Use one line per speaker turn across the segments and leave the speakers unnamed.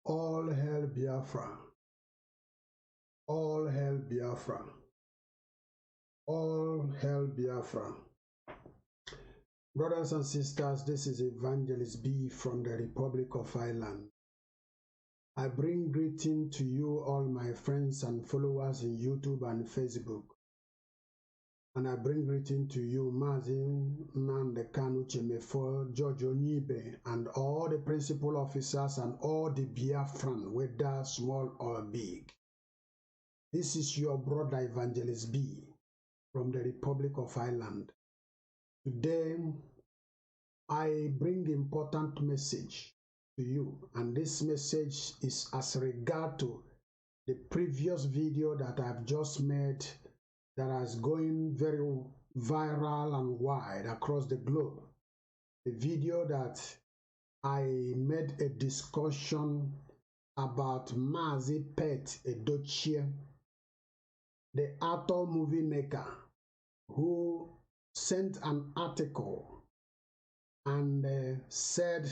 All hail Biafra. All hail Biafra. All hail Biafra. Brothers and sisters, this is Evangelist B from the Republic of Ireland. I bring greeting to you, all my friends and followers in YouTube and Facebook. And I bring greeting to you, Mazin Nandekanu Chemefo, George Onibe, and all the principal officers and all the Biafran, whether small or big. This is your brother Evangelist B from the Republic of Ireland. Today, I bring the important message to you, and this message is as regard to the previous video that I've just made that is going very viral and wide across the globe. The video that I made a discussion about Mazi Pet Edochie, the actor movie maker, who sent an article and said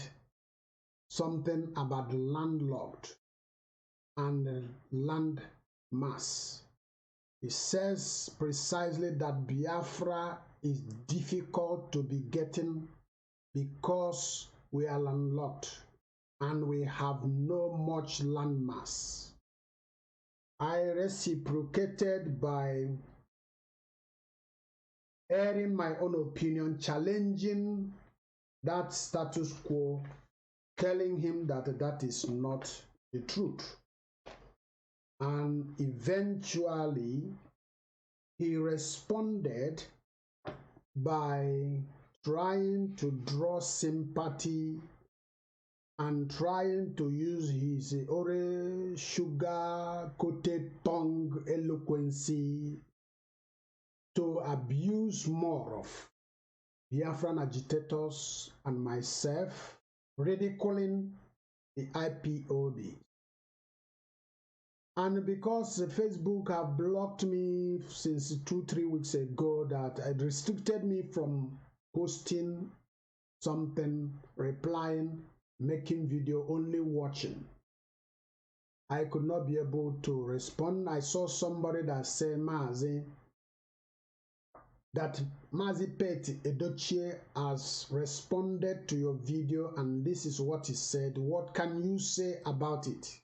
something about the landlord and the land mass. He says precisely that Biafra is difficult to be getting because we are landlocked and we have no much land mass. I reciprocated by airing my own opinion, challenging that status quo, telling him that that is not the truth. And eventually, he responded by trying to draw sympathy and trying to use his sugar-coated tongue eloquency to abuse more of Biafran agitators and myself, ridiculing the IPOB. And because Facebook have blocked me since 2-3 weeks ago, that it restricted me from posting something, replying, making video, only watching. I could not be able to respond. I saw somebody that said, Mazi Pet Edochie has responded to your video and this is what he said. What can you say about it?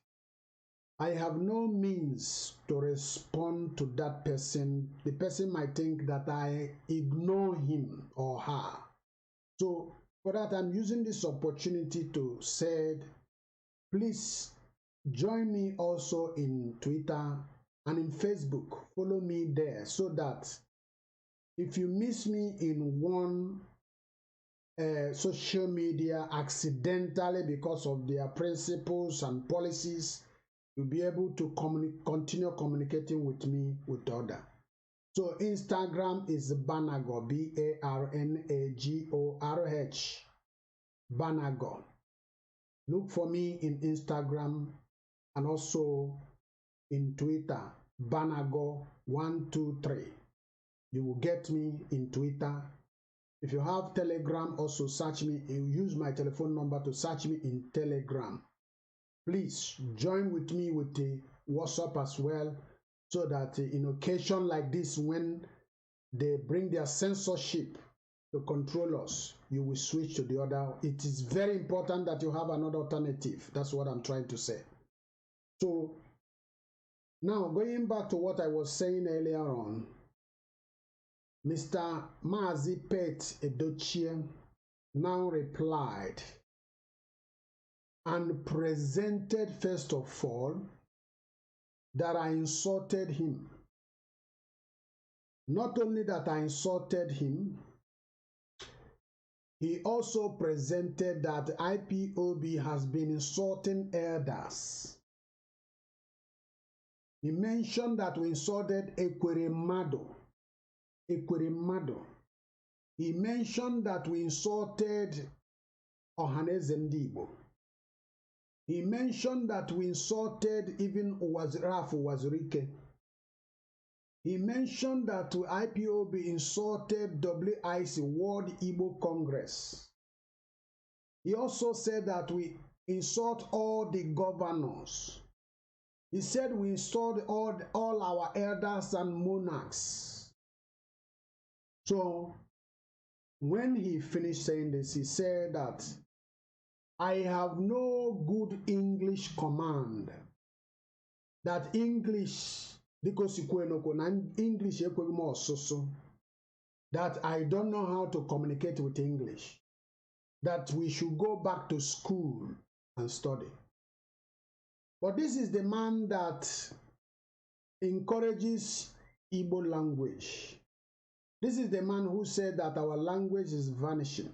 I have no means to respond to that person. The person might think that I ignore him or her. So for that, I'm using this opportunity to say, please join me also in Twitter and in Facebook. Follow me there so that if you miss me in one social media accidentally because of their principles and policies, you'll be able to continue communicating with me with other. So Instagram is Banagor, B-A-R-N-A-G-O-R-H, Banagor. Look for me in Instagram and also in Twitter, Banagor123. You will get me in Twitter. If you have Telegram, also search me. You use my telephone number to search me in Telegram. Please join with me with the WhatsApp as well, so that in occasion like this, when they bring their censorship to control us, you will switch to the other. It is very important that you have another alternative. That's what I'm trying to say. So now going back to what I was saying earlier on, Mr. Mazi Pet Edochie now replied and presented, first of all, that I insulted him. Not only that I insulted him, he also presented that IPOB has been insulting elders. He mentioned that we insulted Ekweremadu. He mentioned that we insulted Ohaneze Ndigbo. He mentioned that we insulted even Rafu Wazirike. He mentioned that IPOB insulted WIC, World Igbo Congress. He also said that we insult all the governors. He said we insult all our elders and monarchs. So when he finished saying this, he said that I have no good English command. That English, English that I don't know how to communicate with English. That we should go back to school and study. But this is the man that encourages Igbo language. This is the man who said that our language is vanishing,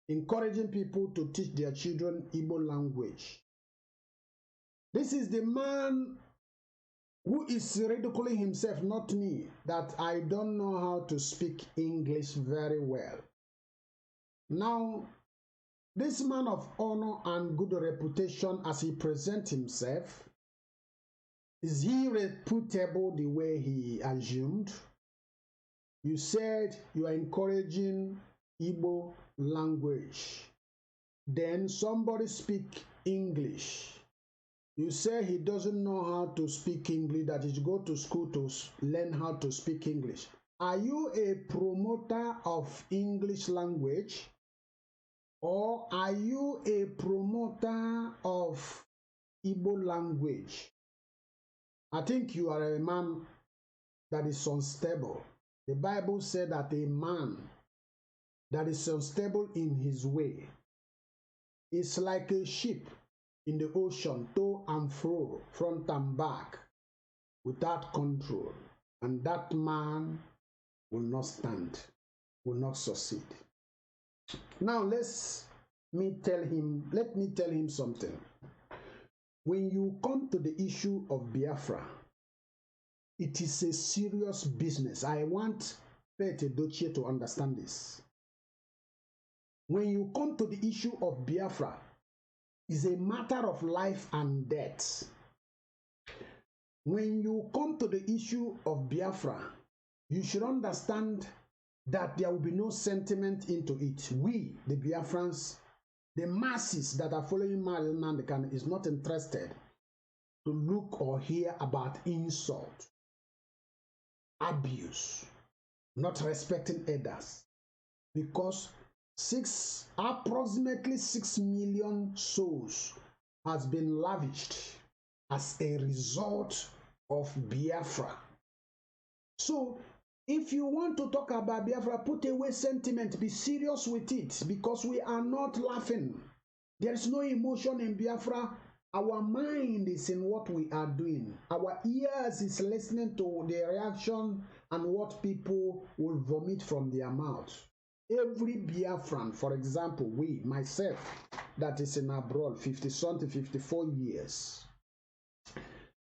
encouraging people to teach their children Igbo language. This is the man who is ridiculing himself, not me, that I don't know how to speak English very well. Now, this man of honor and good reputation as he presents himself, is he reputable the way he assumed? You said you are encouraging Igbo language. Then somebody speak English. You say he doesn't know how to speak English, that he should go to school to learn how to speak English. Are you a promoter of English language? Or are you a promoter of Igbo language? I think you are a man that is unstable. The Bible said that a man that is unstable in his way is like a ship in the ocean, to and fro, front and back, without control. And that man will not stand, will not succeed. Now let me tell him something. When you come to the issue of Biafra, it is a serious business. I want Edochie to understand this. When you come to the issue of Biafra, it's a matter of life and death. When you come to the issue of Biafra, you should understand that there will be no sentiment into it. We, the Biafrans, the masses that are following Mazi Nnamdi Kanu, is not interested to look or hear about insult, abuse, not respecting others, because approximately 6 million souls has been lavished as a result of Biafra. So if you want to talk about Biafra, put away sentiment, be serious with it, because we are not laughing. There is no emotion in Biafra. Our mind is in what we are doing. Our ears is listening to the reaction and what people will vomit from their mouths. Every Biafran, for example, myself, that is in abroad, 50-something, 54 years,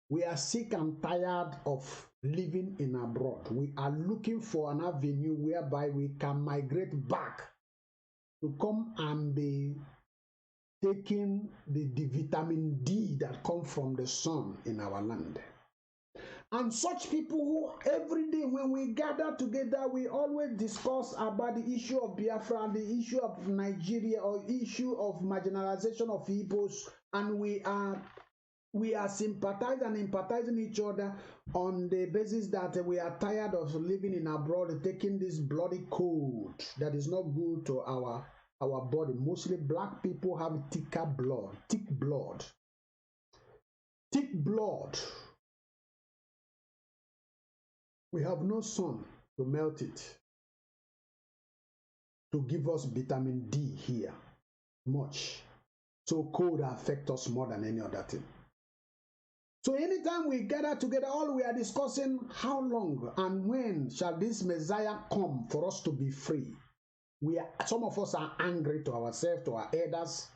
we are sick and tired of living in abroad. We are looking for an avenue whereby we can migrate back to come and be taking the vitamin D that comes from the sun in our land. And such people who every day when we gather together, we always discuss about the issue of Biafra and the issue of Nigeria or issue of marginalization of Igbos, and we are sympathizing and empathizing each other on the basis that we are tired of living in abroad, taking this bloody cold that is not good to our body. Mostly black people have thick blood. We have no sun to melt it, to give us vitamin D here, much. So cold affects us more than any other thing. So anytime we gather together, all we are discussing, how long and when shall this Messiah come for us to be free? Some of us are angry to ourselves, to our elders.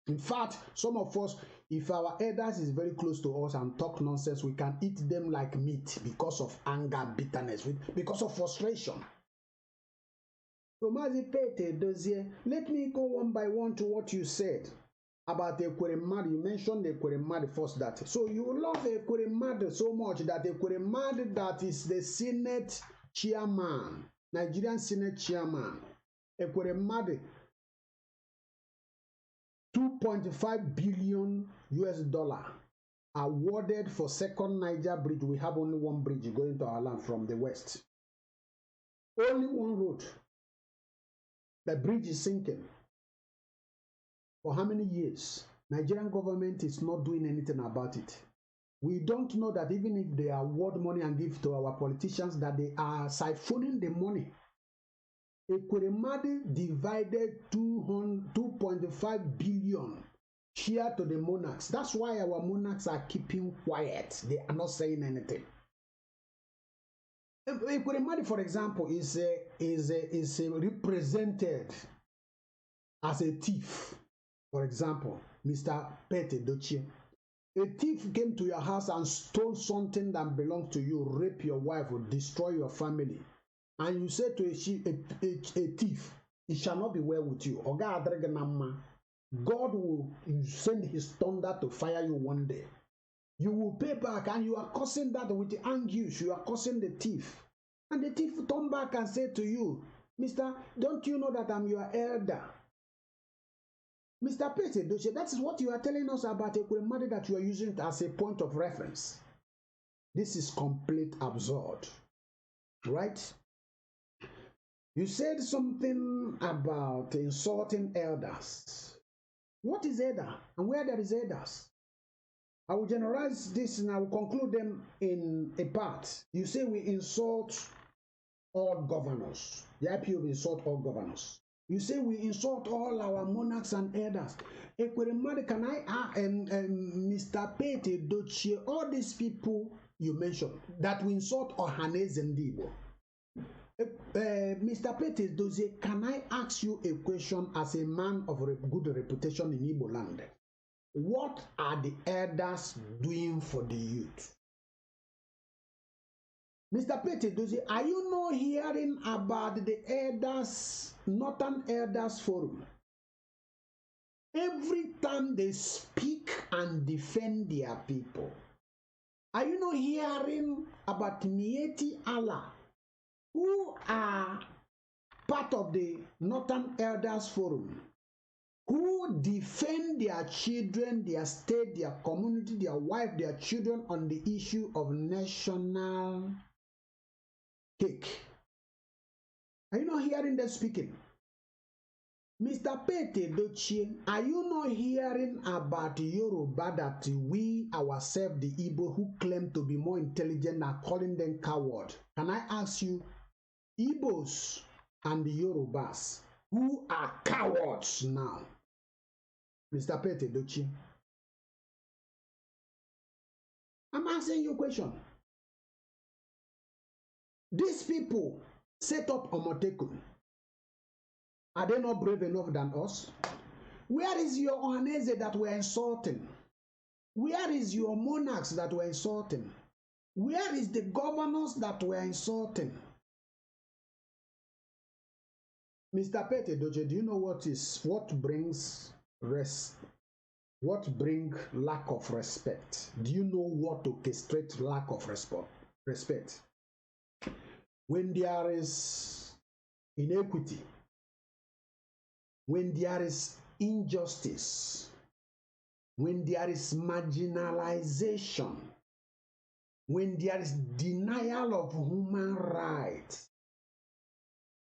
In fact, some of us, if our elders is very close to us and talk nonsense, we can eat them like meat because of anger, bitterness, because of frustration. So, Mazi Edochie, let me go one by one to what you said about Ekweremadu. You mentioned Ekweremadu first, that. So you love Ekweremadu so much that Ekweremadu, that is the Senate chairman, Nigerian Senate chairman, Ekweremadu, 2 $2.5 billion awarded for second Niger bridge. We have only one bridge going to our land from the west. Only one road. The bridge is sinking. For how many years? Nigerian government is not doing anything about it. We don't know that even if they award money and give to our politicians, that they are siphoning the money. Ekweremadu divided 2.5 billion share to the monarchs. That's why our monarchs are keeping quiet. They are not saying anything. Ekweremadu, for example, is represented as a thief. For example, Mr. Edochie. A thief came to your house and stole something that belongs to you, rape your wife, or destroy your family. And you say to a thief, it shall not be well with you. God will send his thunder to fire you one day. You will pay back, and you are causing that with the anguish. You are causing the thief. And the thief turn back and say to you, Mister, don't you know that I'm your elder? Mr. Edochie, that is what you are telling us about Ekweremadu, that you are using it as a point of reference. This is complete absurd, right? You said something about insulting elders. What is elder and where there is elders? I will generalize this and I will conclude them in a part. You say we insult all governors. The IPOB insult all governors. You say we insult all our monarchs and elders. Ekweremadu, can I Mr. Edochie, all these people you mentioned that we insult Ohaneze ndị Igbo. Mr. Edochie, can I ask you a question as a man of good reputation in Igbo land? What are the elders doing for the youth? Mr. Edochie, are you not hearing about the elders, Northern Elders Forum? Every time they speak and defend their people. Are you not hearing about Mieti Allah, who are part of the Northern Elders Forum, who defend their children, their state, their community, their wife, their children on the issue of national cake? Are you not hearing them speaking? Mr. Edochie, are you not hearing about Yoruba, that we ourselves, the Igbo, who claim to be more intelligent, are calling them coward? Can I ask you, Igbos and the Yorubas, who are cowards now? Mr. Edochie, I'm asking you a question. These people set up Omotekun. Are they not brave enough than us? Where is your Ohaneze that we're insulting? Where is your monarchs that we're insulting? Where is the governors that we're insulting? Mr. Edochie, do you know what brings lack of respect? Do you know what orchestrates lack of respect? When there is inequity, when there is injustice, when there is marginalization, when there is denial of human rights,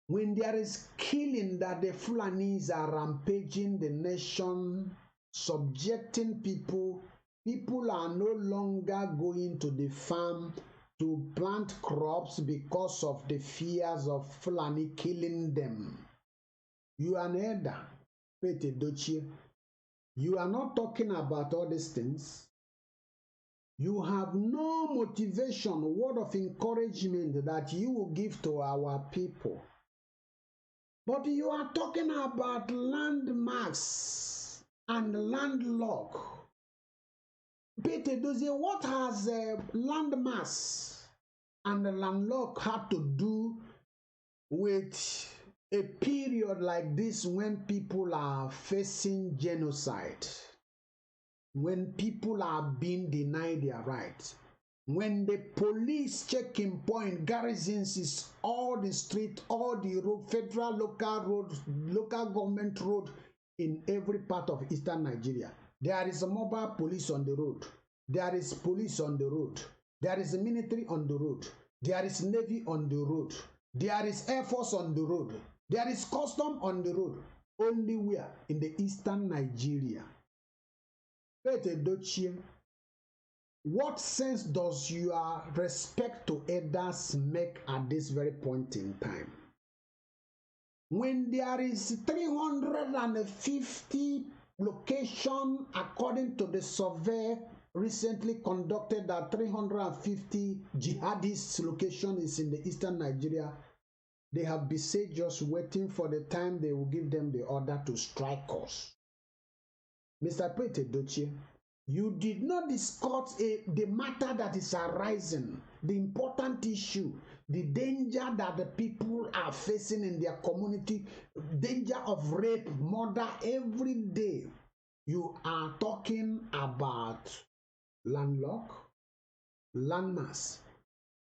when there is killing that the Fulanis are rampaging the nation, subjecting people, people are no longer going to the farm to plant crops because of the fears of Fulani killing them. You are an elder, Edochie. You are not talking about all these things. You have no motivation, word of encouragement that you will give to our people. But you are talking about landmarks and landlock. Edochie, what has landmass and landlock had to do with a period like this, when people are facing genocide, when people are being denied their rights, when the police checking point garrisons is all the street, all the road, federal, local roads, local government road in every part of eastern Nigeria. There is a mobile police on the road. There is police on the road. There is a military on the road. There is navy on the road. There is air force on the road. There is custom on the road. Only where? In the eastern Nigeria. Edochie, what sense does your respect to elders make at this very point in time? When there is 350 locations, according to the survey recently conducted, that 350 jihadist location is in the eastern Nigeria, they have besieged us, waiting for the time they will give them the order to strike us. Mr. Edochie, you did not discuss the matter that is arising, the important issue, the danger that the people are facing in their community, danger of rape, murder every day. You are talking about landlock, landmass.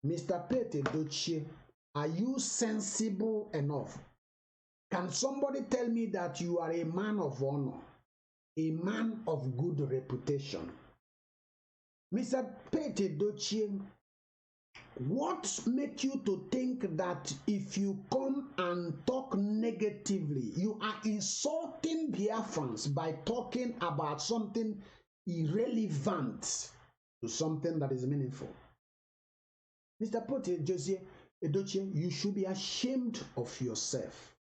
Mr. Edochie, are you sensible enough? Can somebody tell me that you are a man of honor, a man of good reputation? Mr. Edochie, what makes you to think that if you come and talk negatively, you are insulting Biafrans by talking about something irrelevant to something that is meaningful? Mr. Edochie, you should be ashamed of yourself.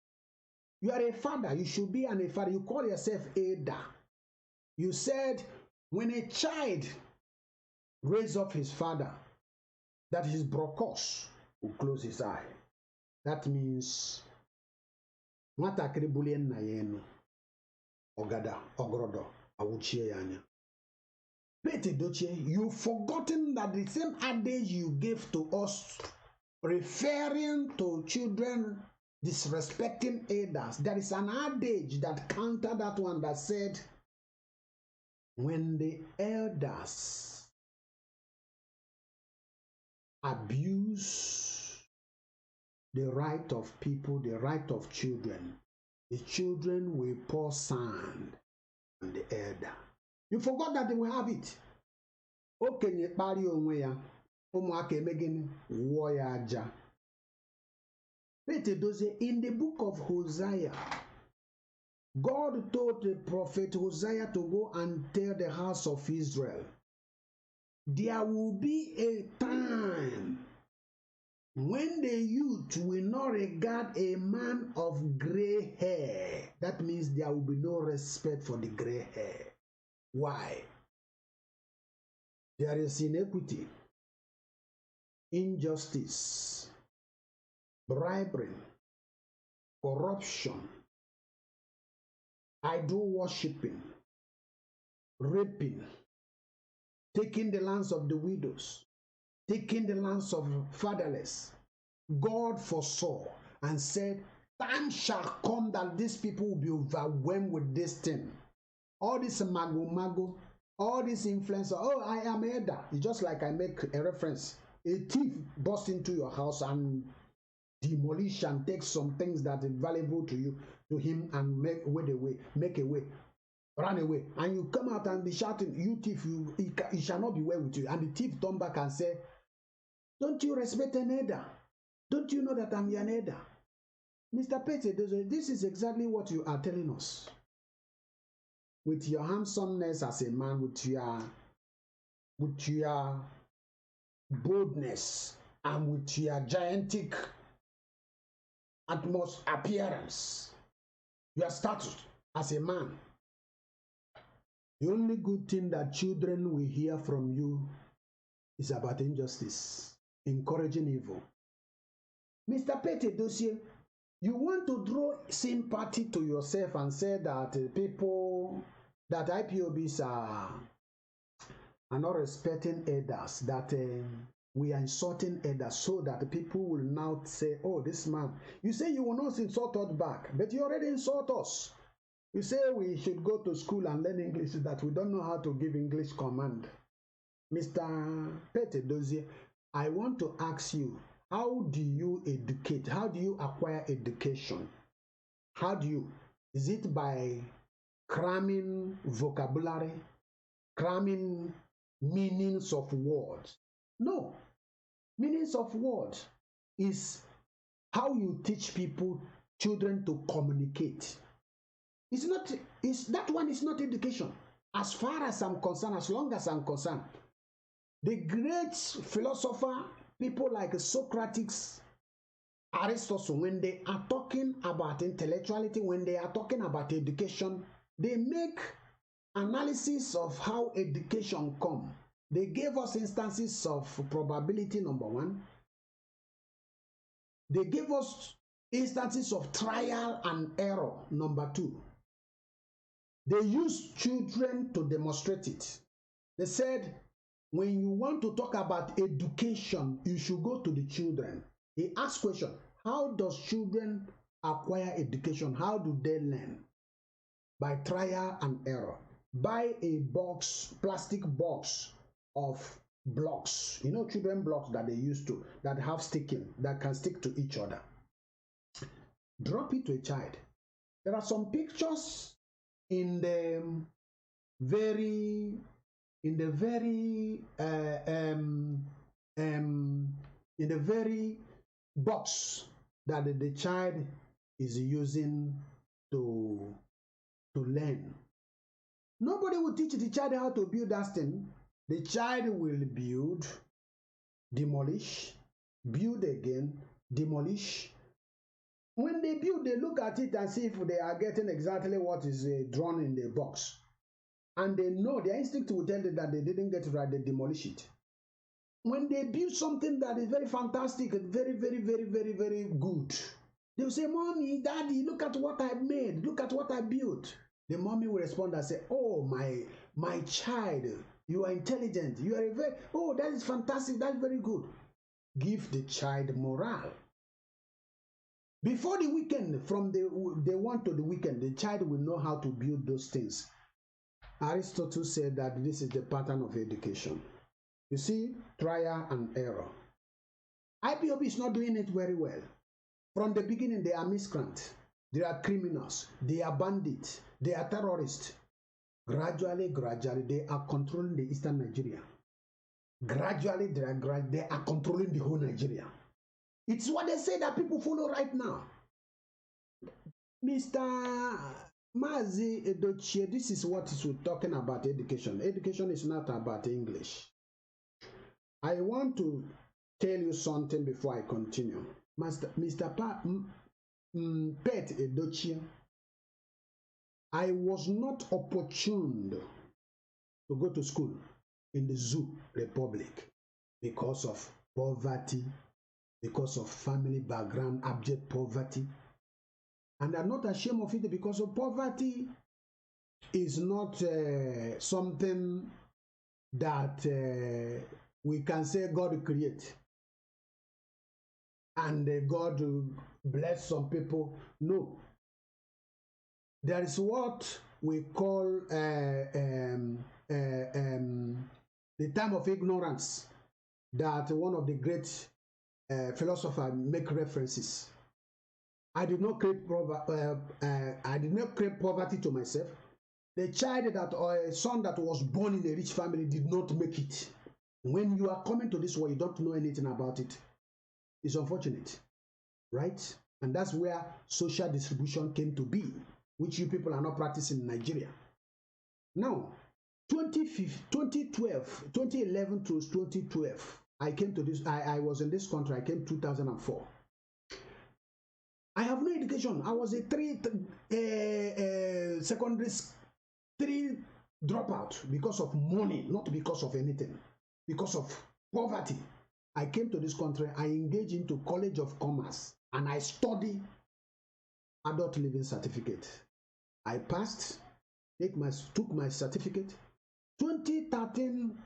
You are a father. You should be a father. You call yourself Ada. You said when a child raised up his father, that his brokos will close his eye. That means nwatakịrị bulie nna ya enu, ogada ogorodo awuchie ya anya. Edochie, you've forgotten that the same adage you gave to us, referring to children disrespecting elders, there is an adage that countered that one that said, when the elders abuse the right of people, the right of children, the children will pour sand on the elder. You forgot that they will have it. Okenye kpari onwe ya, ụmụaka eme gịnị? Wụọ ya aja. Edochie, in the book of Hosea, God told the prophet Hosea to go and tell the house of Israel, there will be a time when the youth will not regard a man of gray hair. That means there will be no respect for the gray hair. Why? There is inequity, injustice, bribery, corruption, idol worshipping, raping, taking the lands of the widows, taking the lands of fatherless. God foresaw and said, time shall come that these people will be overwhelmed with this thing. All this mago, all this influencer, oh, I am Eda. It's just like I make a reference. A thief busts into your house and demolish and take some things that are valuable to you, to him, and make away, run away. And you come out and be shouting, you thief, it shall not be well with you. And the thief turn back and say, don't you respect an Eda? Don't you know that I'm your Eda? Mr. Edochie, this is exactly what you are telling us. With your handsomeness as a man, with your boldness, and with your gigantic appearance, your status as a man, the only good thing that children will hear from you is about injustice, encouraging evil. Mr. Edochie, you want to draw sympathy to yourself and say that people, that IPOBs are not respecting elders, that we are insulting elders, so that people will now say, oh, this man, you say you will not insult us back, but you already insult us. You say we should go to school and learn English, that we don't know how to give English command. Mr. Edochie, I want to ask you, how do you educate? How do you acquire education? How do you? Is it by cramming vocabulary, cramming meanings of words. No, meanings of words is how you teach people, children to communicate. It's not, that one is not education. As far as I'm concerned, as long as I'm concerned, the great philosopher, people like Socrates, Aristotle, when they are talking about intellectuality, when they are talking about education, they make analysis of how education come. They gave us instances of probability, number one. They gave us instances of trial and error, number two. They used children to demonstrate it. They said, when you want to talk about education, you should go to the children. He asked question, how does children acquire education? How do they learn? By trial and error. Buy a box, plastic box of blocks. You know, children blocks that they used to, that have sticking, that can stick to each other. Drop it to a child. There are some pictures in the very box that the child is using to learn. Nobody will teach the child how to build that thing. The child will build, demolish, build again, demolish. When they build, they look at it and see if they are getting exactly what is drawn in the box. And they know, their instinct will tell them that they didn't get it right, they demolish it. When they build something that is very fantastic and very, very, very, very, very good, they will say, Mommy, Daddy, look at what I made, look at what I built. The mommy will respond and say, oh, my child, you are intelligent, you are that is fantastic, that's very good. Give the child morale. Before the weekend, from the day one to the weekend, the child will know how to build those things. Aristotle said that this is the pattern of education. You see, trial and error. IPOB is not doing it very well. From the beginning, they are miscreants, they are criminals, they are bandits, they are terrorists. Gradually, they are controlling the eastern Nigeria. Gradually, they are controlling the whole Nigeria. It's what they say that people follow right now. Mr. Mazi Edochie, this is what we're talking about education. Education is not about English. I want to tell you something before I continue. Mr. Pet Edochie, I was not opportuned to go to school in the Zoo Republic because of poverty, because of family background, abject poverty. And I'm not ashamed of it because of poverty is not something that we can say God create and God bless some people. No. There is what we call the time of ignorance that one of the great philosophers make references. I did not create poverty to myself. The child that or a son that was born in a rich family did not make it. When you are coming to this world, you don't know anything about it. It's unfortunate, right? And that's where social distribution came to be, which you people are not practicing in Nigeria. Now, 2011 to 2012, I came to this, I was in this country, I came 2004. I have no education. I was a secondary 3 dropout because of money, not because of anything, because of poverty. I came to this country, I engaged into College of Commerce, and I studied adult living certificate. I passed, took my certificate. 2013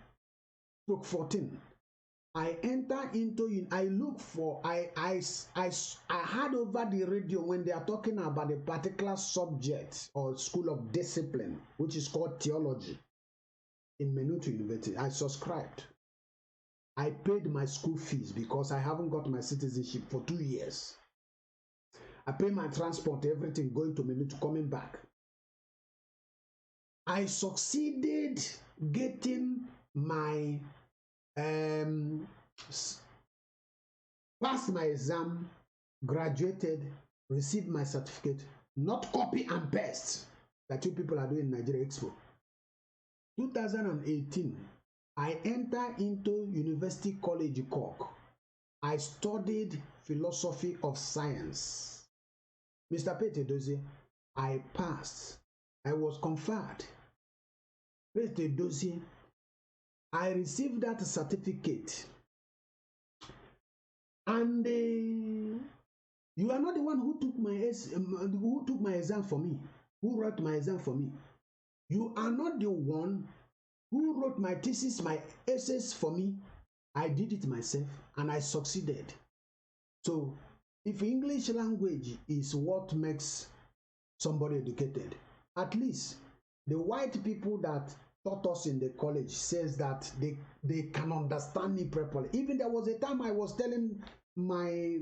to 14, I entered into, I look for, I heard over the radio when they are talking about a particular subject or school of discipline, which is called theology in Menutu University. I subscribed. I paid my school fees because I haven't got my citizenship for 2 years. I pay my transport, everything, going to Menutu, coming back. I succeeded getting my passed my exam, graduated, received my certificate, not copy and paste that you people are doing in Nigeria Expo. 2018, I entered into University College Cork. I studied philosophy of science. Mr. Pete Edochie, I passed. I was conferred. Pete Edochie, I received that certificate. And you are not the one who took my exam for me, who wrote my exam for me. You are not the one who wrote my thesis, my essays for me. I did it myself and I succeeded. So if English language is what makes somebody educated, at least the white people that taught us in the college says that they can understand me properly. Even there was a time I was telling my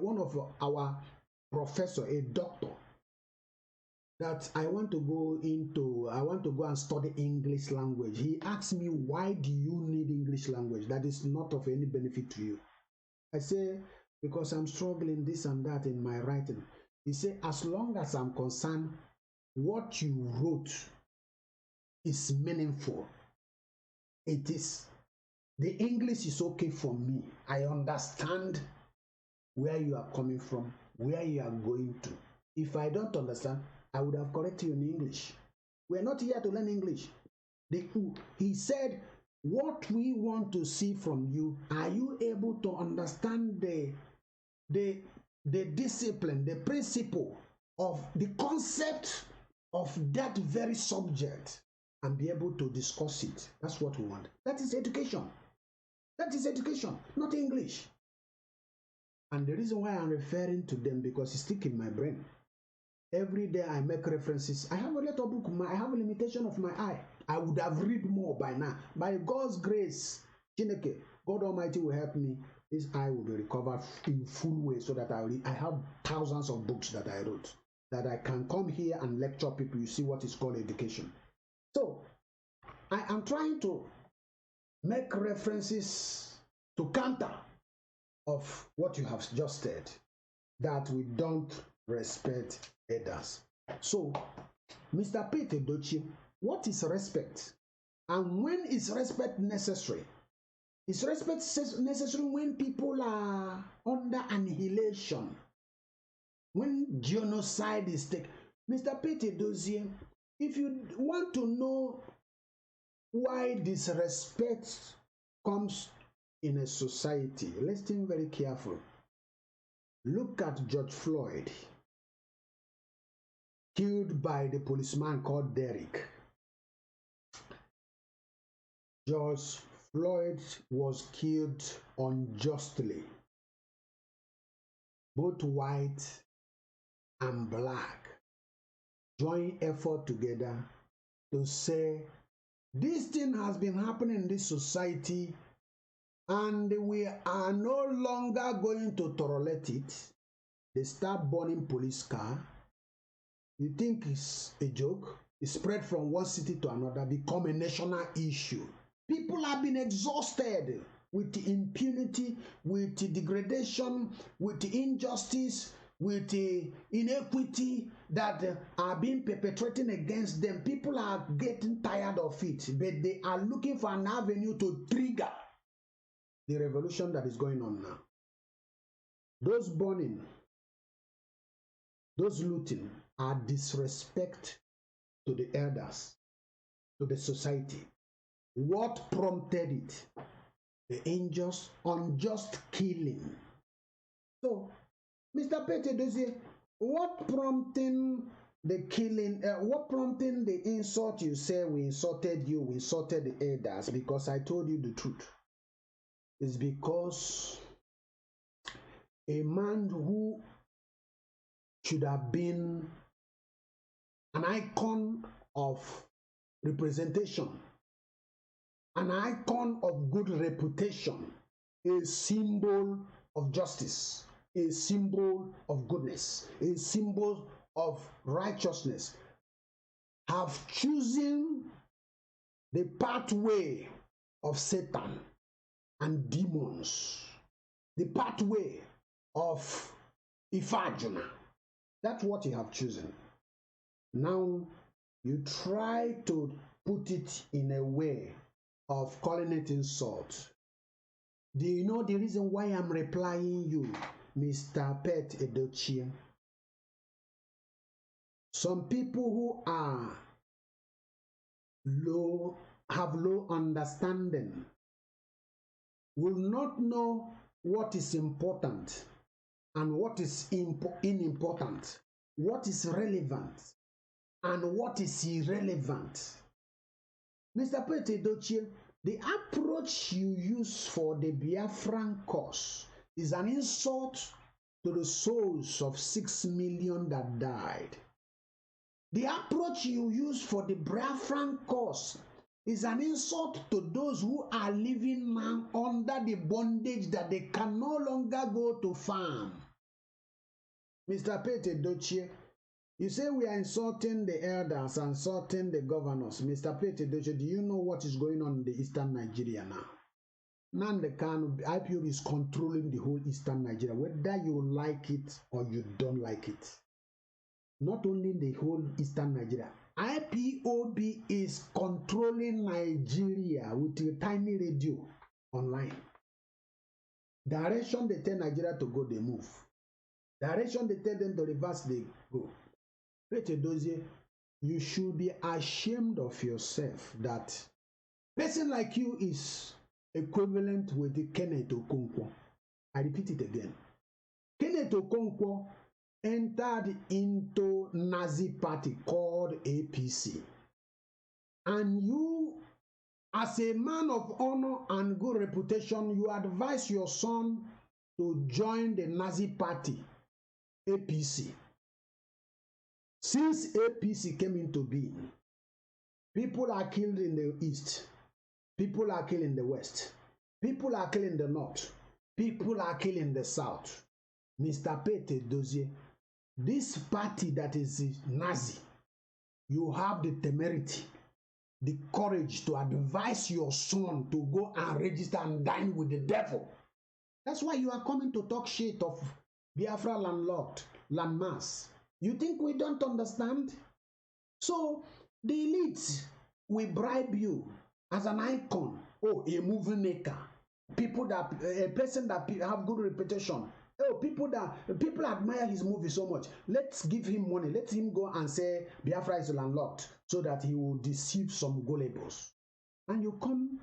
one of our professor, a doctor, that I want to go and study English language. He asked me, why do you need English language? That is not of any benefit to you. I say, because I'm struggling this and that in my writing. He said, as long as I'm concerned, what you wrote is meaningful. It is. The English is okay for me. I understand where you are coming from, where you are going to. If I don't understand, I would have corrected you in English. We're not here to learn English. He said, what we want to see from you, are you able to understand the discipline, the principle of the concept of that very subject and be able to discuss it? That's what we want. That is education. That is education, not English. And the reason why I'm referring to them, because it's stick in my brain. Every day I make references. I have a little book. I have a limitation of my eye. I would have read more by now. By God's grace, Chineke, God Almighty will help me. This eye will be recovered in full way so that I have thousands of books that I wrote, that I can come here and lecture people. You see what is called education. So I am trying to make references to counter of what you have just said, that we don't respect others. So, Mr. Pete Edochie, what is respect? And when is respect necessary? Is respect necessary when people are under annihilation? When genocide is taken? Mr. Pete Edochie, if you want to know why disrespect comes in a society, listen very carefully. Look at George Floyd, killed by the policeman called Derrick. George Floyd was killed unjustly. Both white and black join effort together to say, this thing has been happening in this society and we are no longer going to tolerate it. They start burning police car. You think it's a joke? It spread from one city to another, become a national issue. People have been exhausted with the impunity, with the degradation, with the injustice, with the inequity that are being perpetrated against them. People are getting tired of it, but they are looking for an avenue to trigger the revolution that is going on now. Those burning, those looting are disrespect to the elders, to the society. What prompted it? The unjust killing. So, Mr. Pete Edochie, what prompting the killing, what prompting the insult? You say we insulted you, we insulted the elders, because I told you the truth. It's because a man who should have been an icon of representation, an icon of good reputation, a symbol of justice, a symbol of goodness, a symbol of righteousness, have chosen the pathway of Satan and demons, the pathway of Ifajuna. That's what you have chosen. Now, you try to put it in a way of calling it insult. Do you know the reason why I'm replying you, Mr. Pet Edochie? Some people who are low, have low understanding, will not know what is important and what is unimportant, what is relevant and what is irrelevant. Mr. Pet Edochie, the approach you use for the Biafran cause is an insult to the souls of 6 million that died. The approach you use for the Biafran cause is an insult to those who are living now under the bondage that they can no longer go to farm. Mr. Pet Edochie, you say we are insulting the elders, insulting the governors. Mr. Pet Edochie, do you know what is going on in the eastern Nigeria now? Nande Kanu, IPOB is controlling the whole eastern Nigeria, whether you like it or you don't like it. Not only the whole eastern Nigeria, IPOB is controlling Nigeria with a tiny radio online. Direction they tell Nigeria to go, they move. Direction they tell them to reverse, they go. Pet Edochie, you should be ashamed of yourself that person like you is equivalent with the Kenneth Okonkwo. I repeat it again. Kenneth Okonkwo entered into Nazi party called APC. And you, as a man of honor and good reputation, you advise your son to join the Nazi party, APC. Since APC came into being, people are killed in the east, people are killed in the west, people are killed in the north, people are killed in the south. Mr. Pet Edochie, this party that is Nazi, you have the temerity, the courage to advise your son to go and register and dine with the devil. That's why you are coming to talk shit of Biafra landlord, landmass. You think we don't understand? So the elites will bribe you as an icon. Oh, a movie maker. People that, a person that have good reputation. Oh, people admire his movie so much. Let's give him money. Let him go and say Biafra is landlocked so that he will deceive some gullibles. And you come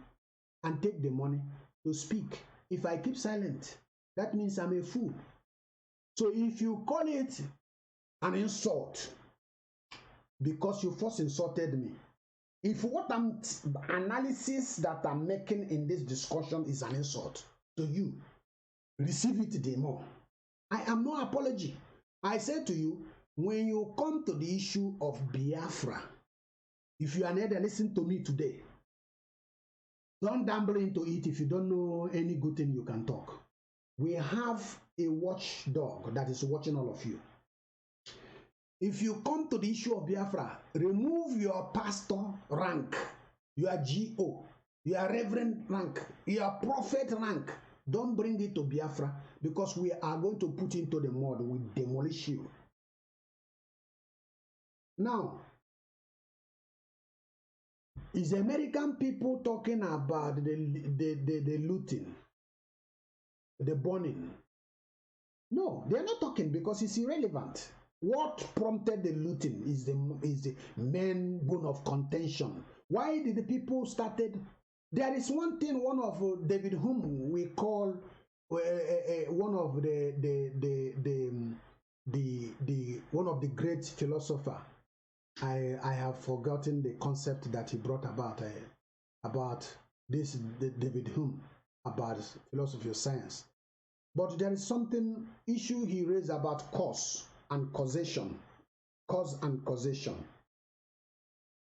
and take the money to speak. If I keep silent, that means I'm a fool. So if you call it an insult because you first insulted me, if what analysis that I'm making in this discussion is an insult to you, receive it the more. I am no apology. I say to you, when you come to the issue of Biafra, if you are not there, listen to me today. Don't dabble into it if you don't know any good thing you can talk. We have a watchdog that is watching all of you. If you come to the issue of Biafra, remove your pastor rank, your GO, your reverend rank, your prophet rank. Don't bring it to Biafra because we are going to put into the mud. We demolish you. Now, is American people talking about the looting, the burning? No, they are not talking because it's irrelevant. What prompted the looting is the main bone of contention. Why did the people started? There is one thing, one of David Hume we call one of one of the great philosopher. I have forgotten the concept that he brought about this David Hume, about philosophy of science. But there is something issue he raised about cause and causation. Cause and causation.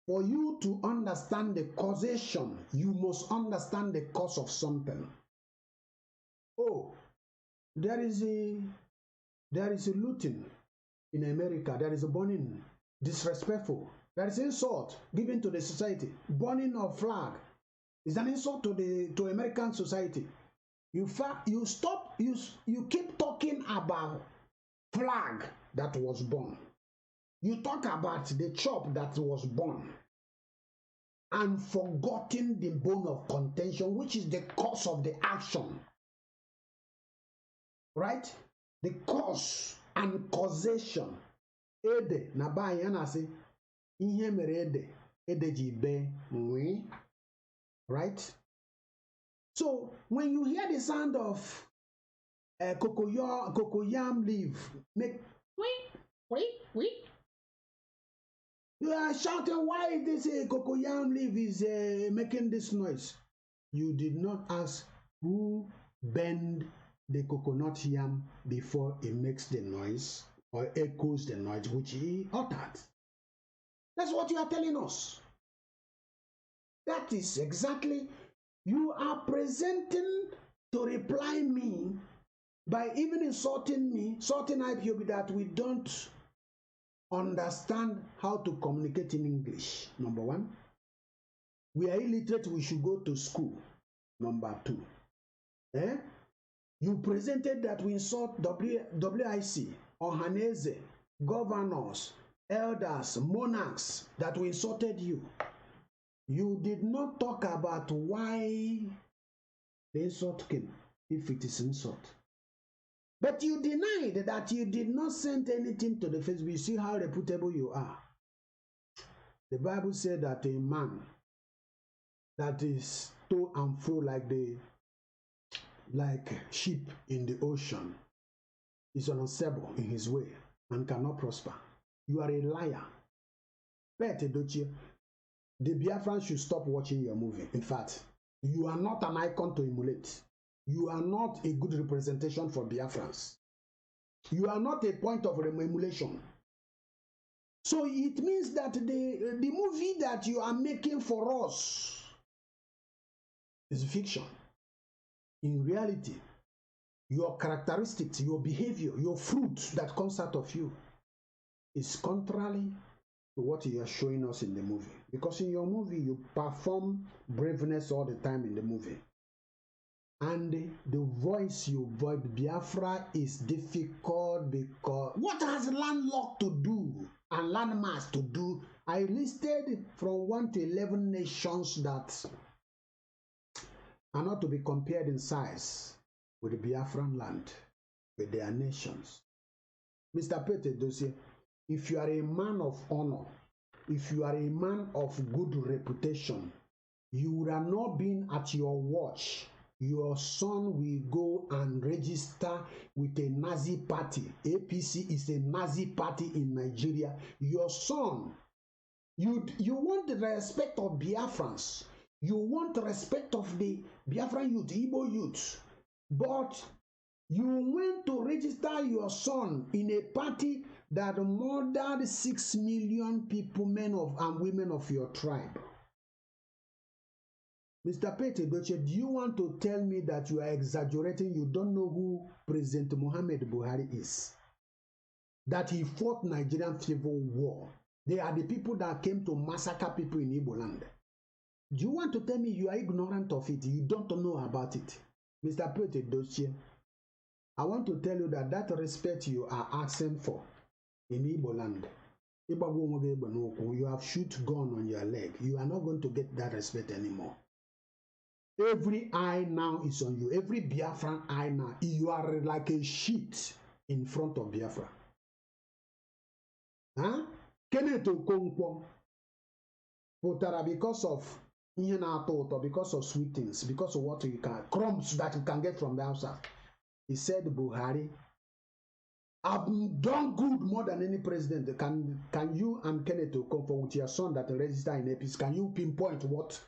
For you to understand the causation, you must understand the cause of something. Oh, there is a looting in America. There is a burning, disrespectful. There is insult given to the society. Burning of flag is an insult to American society. You keep talking about flag that was born. You talk about the chop that was born and forgotten the bone of contention, which is the cause of the action. Right? The cause and causation. Ede na ba ya na say ihe mere ede ji be nwe. Right? So when you hear the sound of cocoyam leaf make wee, you are shouting, why is this cocoyam leaf is making this noise? You did not ask who bend the coconut yam before it makes the noise or echoes the noise which he uttered. That's what you are telling us. That is exactly, you are presenting to reply me by even insulting me, insulting IPOB that we don't understand how to communicate in English. Number one, we are illiterate, we should go to school. Number two, you presented that we insult WIC, Ohaneze, governors, elders, monarchs, that we insulted you. You did not talk about why the insult came, if it is insult. But you denied that you did not send anything to the Facebook. You see how reputable you are. The Bible said that a man that is to and fro like sheep in the ocean is unstable in his way and cannot prosper. You are a liar. But Edochie, the Biafrans should stop watching your movie. In fact, you are not an icon to emulate. You are not a good representation for Biafrans. You are not a point of emulation. So it means that the movie that you are making for us is fiction. In reality, your characteristics, your behavior, your fruit that comes out of you is contrary to what you are showing us in the movie. Because in your movie, you perform braveness all the time in the movie. And the voice you voice, Biafra, is difficult because what has landlocked to do and landmass to do? I listed from 1 to 11 nations that are not to be compared in size with the Biafran land, with their nations. Mr. Pete Edochie, if you are a man of honor, if you are a man of good reputation, you would have not been at your watch. Your son will go and register with a Nazi party. APC is a Nazi party in Nigeria. Your son, you want the respect of Biafrans. You want the respect of the Biafran youth, Igbo youth. But you went to register your son in a party that murdered 6 million people, men and women of your tribe. Mr. Pete Edochie, do you want to tell me that you are exaggerating? You don't know who President Muhammad Buhari is? That he fought Nigerian civil war. They are the people that came to massacre people in Igbo land. Do you want to tell me you are ignorant of it? You don't know about it? Mr. Pete Edochie, I want to tell you that respect you are asking for in Igbo land, you have shoot gun on your leg. You are not going to get that respect anymore. Every eye now is on you. Every Biafran eye now. You are like a sheet in front of Biafra. Huh? Kenneth Okonkwo pụtara because of ihe na-atọ ụtọ, because of sweet things, because of what you can, crumbs that you can get from the outside. He said, Buhari, I've done good more than any president. Can you and Kenneth Okonkwo with your son that register in APC, can you pinpoint what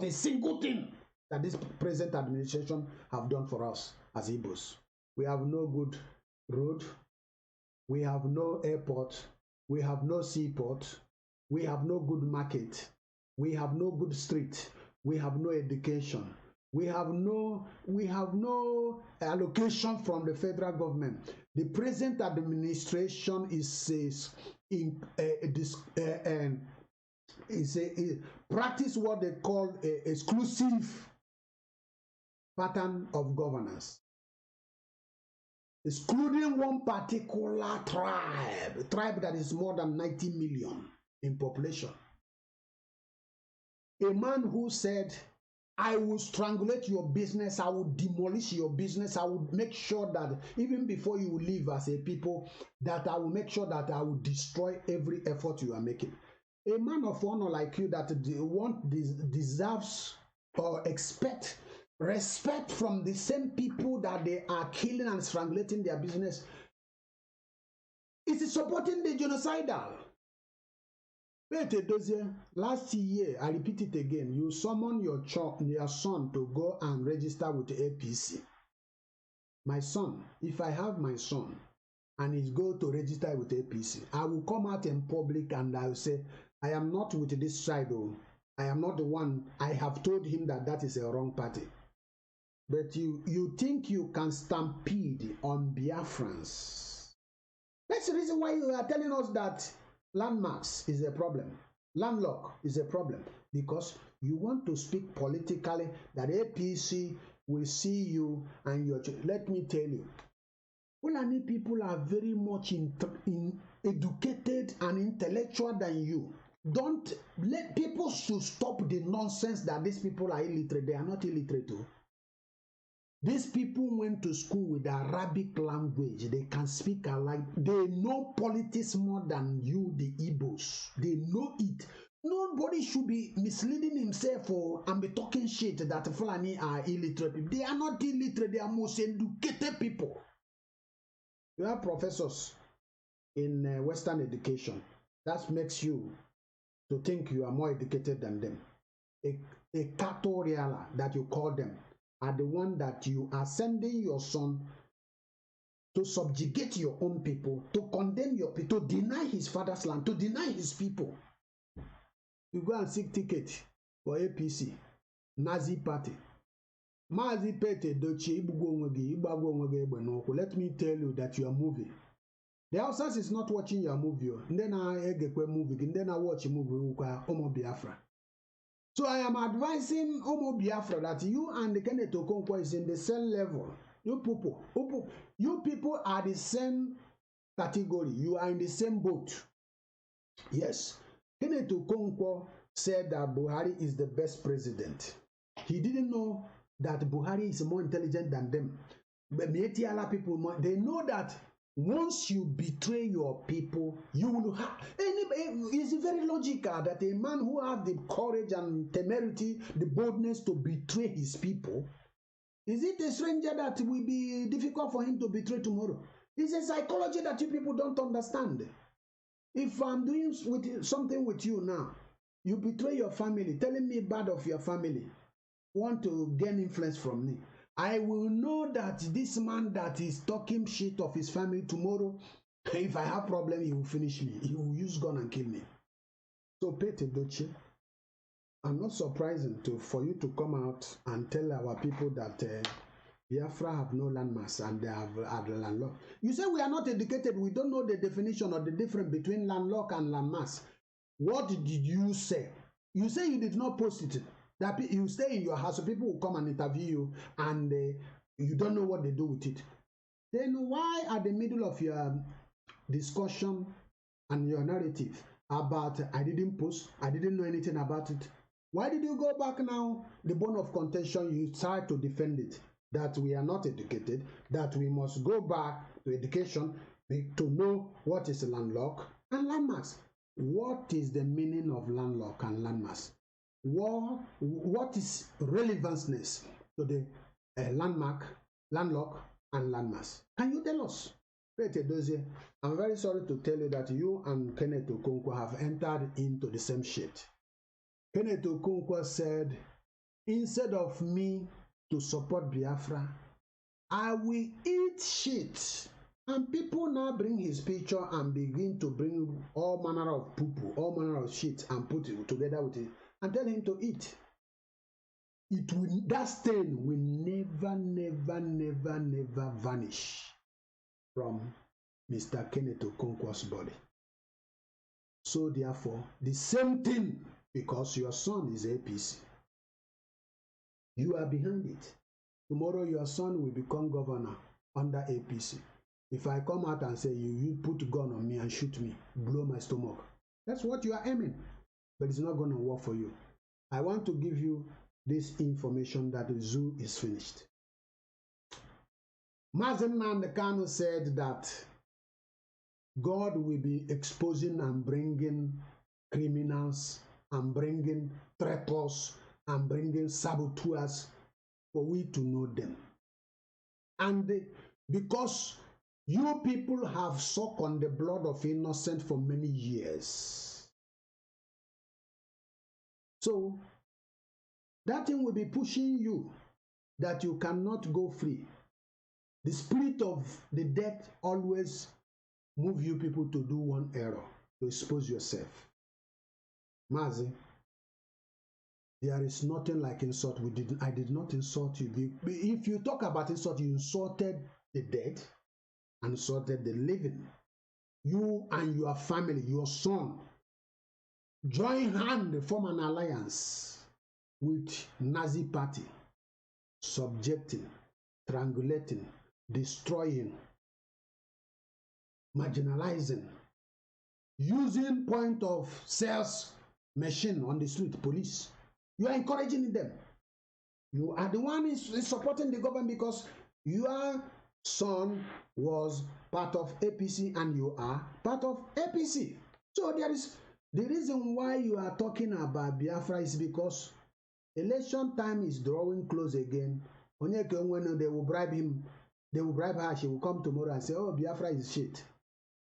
a single thing that this present administration have done for us as Igbos? We have no good road, we have no airport, we have no seaport, we have no good market, we have no good street, we have no education, we have no allocation from the federal government. The present administration is practice what they call a exclusive pattern of governance, excluding one particular tribe that is more than 90 million in population. A man who said, I will strangulate your business, I will demolish your business, I will make sure that even before you live as a people, that I will make sure that I will destroy every effort you are making. A man of honor like you that deserves or expect respect from the same people that they are killing and strangulating their business, is supporting the genocidal. Wait, Edochie, last year, I repeat it again, you summon your son to go and register with the APC. My son, if I have my son and he's go to register with APC, I will come out in public and I will say, I am not with this side. I am not the one. I have told him that that is a wrong party. But you think you can stampede on Biafrans. That's the reason why you are telling us that landmarks is a problem. Landlock is a problem. Because you want to speak politically that APC will see you and your... Let me tell you, Fulani people are very much educated and intellectual than you. Don't let people should stop the nonsense that these people are illiterate. They are not illiterate too. These people went to school with the Arabic language. They can speak alike. They know politics more than you, the Igbos. They know it. Nobody should be misleading himself and be talking shit that Fulani are illiterate people. They are not illiterate. They are most educated people. You have professors in Western education. That makes you to think you are more educated than them. A cattle reala that you call them are the one that you are sending your son to subjugate your own people, to condemn your people, to deny his father's land, to deny his people. You go and seek ticket for APC, Nazi party. Mazi Pete Edochie let me tell you that you are moving. The Hausas is not watching your movie. Then I movie, then I watch a movie Omo Biafra. So I am advising Omo Biafra that you and the Kenneth Okonkwo is in the same level. You people are the same category. You are in the same boat. Yes. Kenneth Okonkwo said that Buhari is the best president. He didn't know that Buhari is more intelligent than them. But people, they know that once you betray your people, you will have... It's very logical that a man who has the courage and temerity, the boldness to betray his people, is it a stranger that will be difficult for him to betray tomorrow? It's a psychology that you people don't understand. If I'm doing something with you now, you betray your family, telling me bad of your family, want to gain influence from me, I will know that this man that is talking shit of his family tomorrow, if I have problem, he will finish me. He will use gun and kill me. So, Pete Edochie, I'm not surprising for you to come out and tell our people that Biafra have no landmass and they have landlocked. You say we are not educated. We don't know the definition or the difference between landlocked and landmass. What did you say? You say you did not post it. That you stay in your house, so people will come and interview you, and you don't know what they do with it. Then why at the middle of your discussion and your narrative about I didn't post, I didn't know anything about it, why did you go back now? The bone of contention, you try to defend it, that we are not educated, that we must go back to education to know what is landlocked and landmass. What is the meaning of landlocked and landmass? What is relevanceness to the landlocked and landmass? Can you tell us? Edochie, I'm very sorry to tell you that you and Kenneth Okonkwo have entered into the same shit. Kenneth Okonkwo said, instead of me to support Biafra, I will eat shit. And people now bring his picture and begin to bring all manner of poo-poo, all manner of shit and put it together with it and tell him to eat. That stain will never, never, never, never vanish from Mr. Kenneth Okonkwo's body. So therefore, the same thing, because your son is APC, you are behind it. Tomorrow your son will become governor under APC. If I come out and say you put a gun on me and shoot me, blow my stomach, that's what you are aiming. But it's not going to work for you. I want to give you this information that the zoo is finished. Mazen Nandekano said that God will be exposing and bringing criminals and bringing traitors and bringing saboteurs for we to know them. And because you people have sucked on the blood of innocent for many years, so that thing will be pushing you that you cannot go free. The spirit of the dead always move you people to do one error, to expose yourself. Mazi, there is nothing like insult. I did not insult you. If you talk about insult, you insulted the dead and insulted the living. You and your family, your son, join hand to form an alliance with Nazi party, subjecting, triangulating, destroying, marginalizing, using point of sales machine on the street, police. You are encouraging them. You are the one is supporting the government because your son was part of APC and you are part of APC. So there is the reason why you are talking about Biafra is because election time is drawing close again. When they will bribe him, they will bribe her. She will come tomorrow and say, "Oh, Biafra is shit."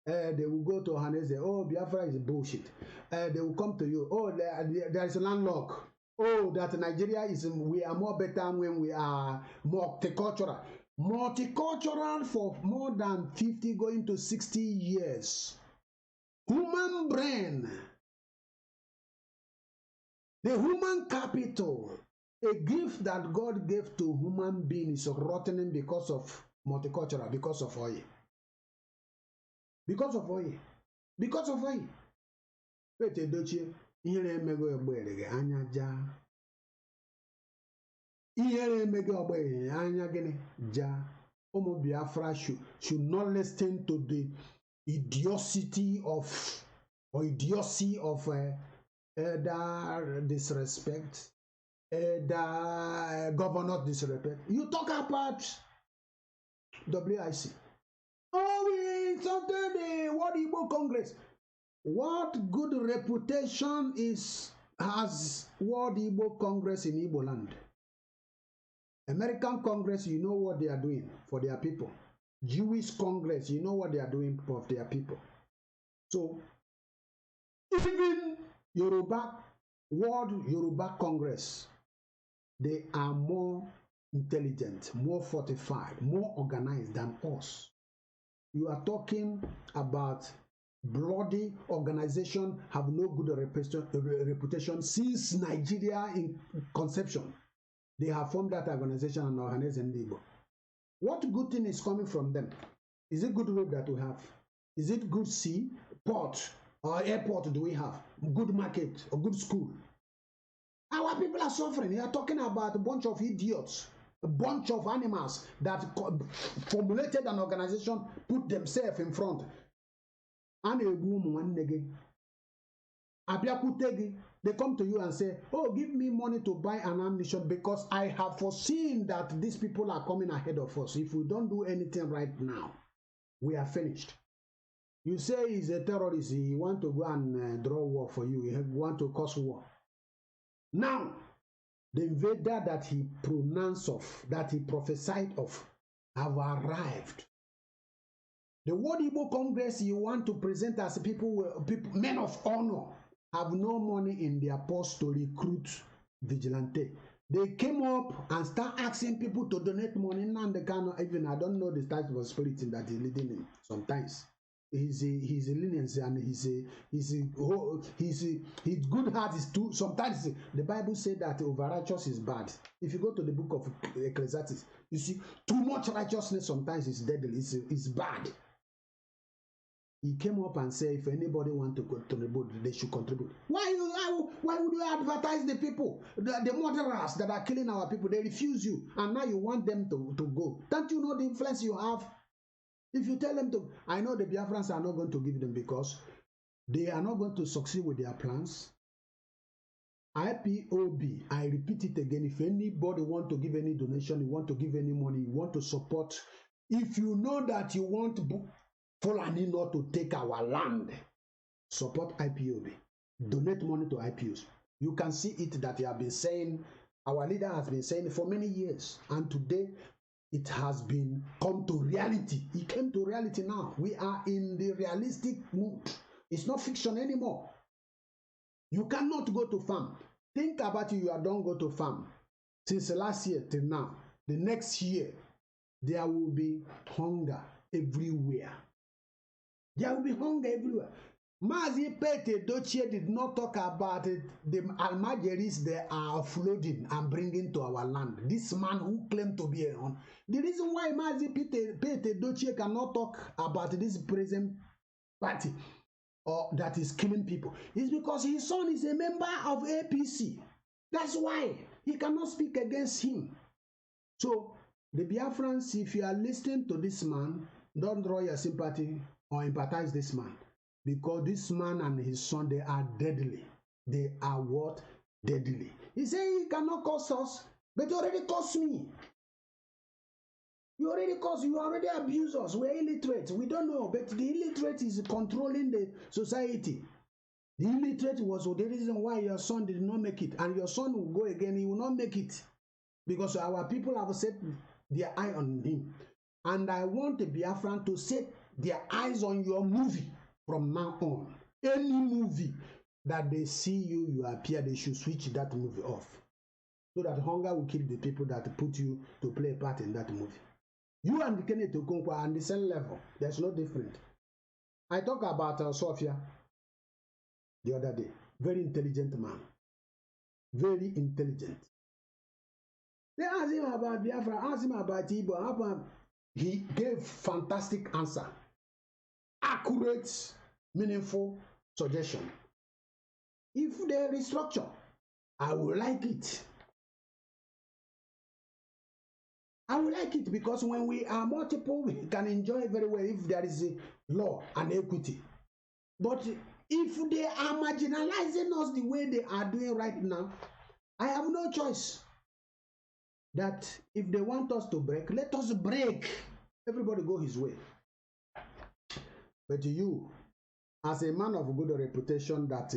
They will go to Hanese, "Oh, Biafra is bullshit." They will come to you, "Oh, there is a landlock. Oh, that Nigeria is, we are more better when we are multicultural." Multicultural for more than 50 going to 60 years. Human brain, the human capital, a gift that God gave to human beings is rotting because of multicultural, because of oil. Because of oil. Because of oil. Wait, Edochie, ihere emego egbe anya ja. Ihere emego egbe anya gini ja. Omo Biafra should not listen to the idiocy of elder disrespect, elder governor disrespect. You talk about WIC. Oh, we insulted the World Igbo Congress. What good reputation has World Igbo Congress in Igbo land? American Congress, you know what they are doing for their people. Jewish Congress, you know what they are doing for their people. So, even World Yoruba Congress, they are more intelligent, more fortified, more organized than us. You are talking about bloody organization have no good reputation since Nigeria in conception. They have formed that organization and organized in Igbo. What good thing is coming from them? Is it good road that we have? Is it good sea, port, or airport do we have? Good market or good school? Our people are suffering. They are talking about a bunch of idiots, a bunch of animals that formulated an organization, put themselves in front. They come to you and say, "Oh, give me money to buy an ammunition because I have foreseen that these people are coming ahead of us. If we don't do anything right now, we are finished." You say he's a terrorist, he want to go and draw war for you, he want to cause war. Now, the invader that he pronounced of, that he prophesied of, have arrived. The World Igbo Congress you want to present as people, men of honor, have no money in their purse to recruit vigilante. They came up and start asking people to donate money. And they cannot even, I don't know the type of spirit that is leading him. Sometimes he's a leniency and his good heart is too. Sometimes the Bible says that over righteous is bad. If you go to the book of Ecclesiastes, you see too much righteousness sometimes is deadly. It's bad. he came up and said, if anybody want to contribute, they should contribute. Why would you advertise the people, the murderers that are killing our people? They refuse you, and now you want them to go. Don't you know the influence you have? If you tell them to, I know the Biafrans are not going to give them because they are not going to succeed with their plans. IPOB, I repeat it again, if anybody want to give any donation, you want to give any money, you want to support, if you know that you want FULANI not to take our land, support IPOB. Donate money to IPOs. You can see it that you have been saying, our leader has been saying for many years, and today it has been come to reality. It came to reality now. We are in the realistic mood. It's not fiction anymore. You cannot go to farm. Think about it, you don't go to farm. Since last year till now, the next year, there will be hunger everywhere. There will be hunger everywhere. Mazi Edochie did not talk about it. The Almajiris they are flooding and bringing to our land. This man who claimed to be on. The reason why Mazi Edochie cannot talk about this present party or that is killing people is because his son is a member of APC. That's why he cannot speak against him. So the Biafrans, if you are listening to this man, don't draw your sympathy or empathize this man, because this man and his son, they are deadly. They are what? Deadly. He said he cannot curse us, but you already cursed me. You already cursed, you already abuse us. We're illiterate. We don't know, but the illiterate is controlling the society. The illiterate was the reason why your son did not make it, and your son will go again, he will not make it, because our people have set their eye on him. And I want the Biafran to set their eyes on your movie from now on. Any movie that they see you appear, they should switch that movie off, so that hunger will kill the people that put you to play a part in that movie. You and Kenneth Okonkwo are on the same level. There's no different. I talk about Sophia the other day. Very intelligent man. Very intelligent. They asked him about Biafra, asked him about Igbo. He gave fantastic answer. Accurate, meaningful suggestion. If they restructure, I will like it. I will like it, because when we are multiple, we can enjoy very well if there is a law and equity. But if they are marginalizing us the way they are doing right now, I have no choice. That if they want us to break, let us break. Everybody go his way. But you, as a man of good reputation, that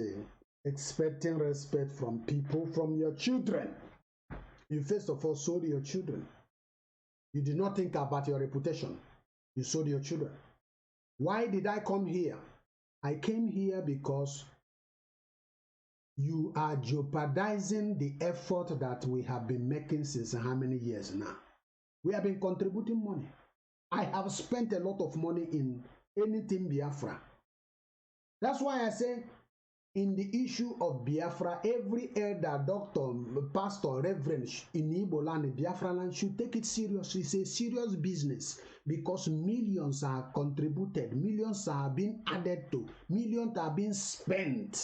expecting respect from people, from your children, you first of all sold your children. You did not think about your reputation. You sold your children. Why did I come here? I came here because you are jeopardizing the effort that we have been making since how many years now? We have been contributing money. I have spent a lot of money in anything Biafra. That's why I say, in the issue of Biafra, every elder, doctor, pastor, reverend in Igbo land, Biafra land, should take it seriously. It's a serious business, because millions are contributed, millions are being added to, millions are being spent.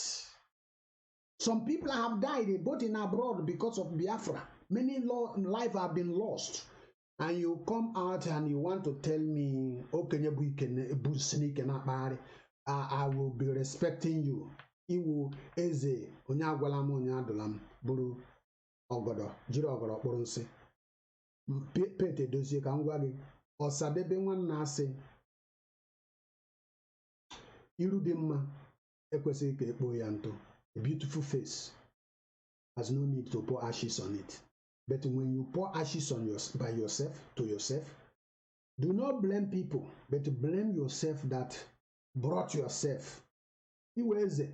Some people have died, both in abroad, because of Biafra. Many lives have been lost. And you come out and you want to tell me, okay, I will be respecting you. Iwu eze onye agwala m onye adụla m bụrụ ọgọdọ jiri ọgọdọ kpụrụ nsị. Pete Edochie ka m gwa gị, Ọsadebe nwanna asị iru dị mma ekwesịghị ka ekpo ya ntụ. A beautiful face has no need to pour ashes on it. But when you pour ashes on by yourself, to yourself, do not blame people, but blame yourself that brought yourself. Iwe eze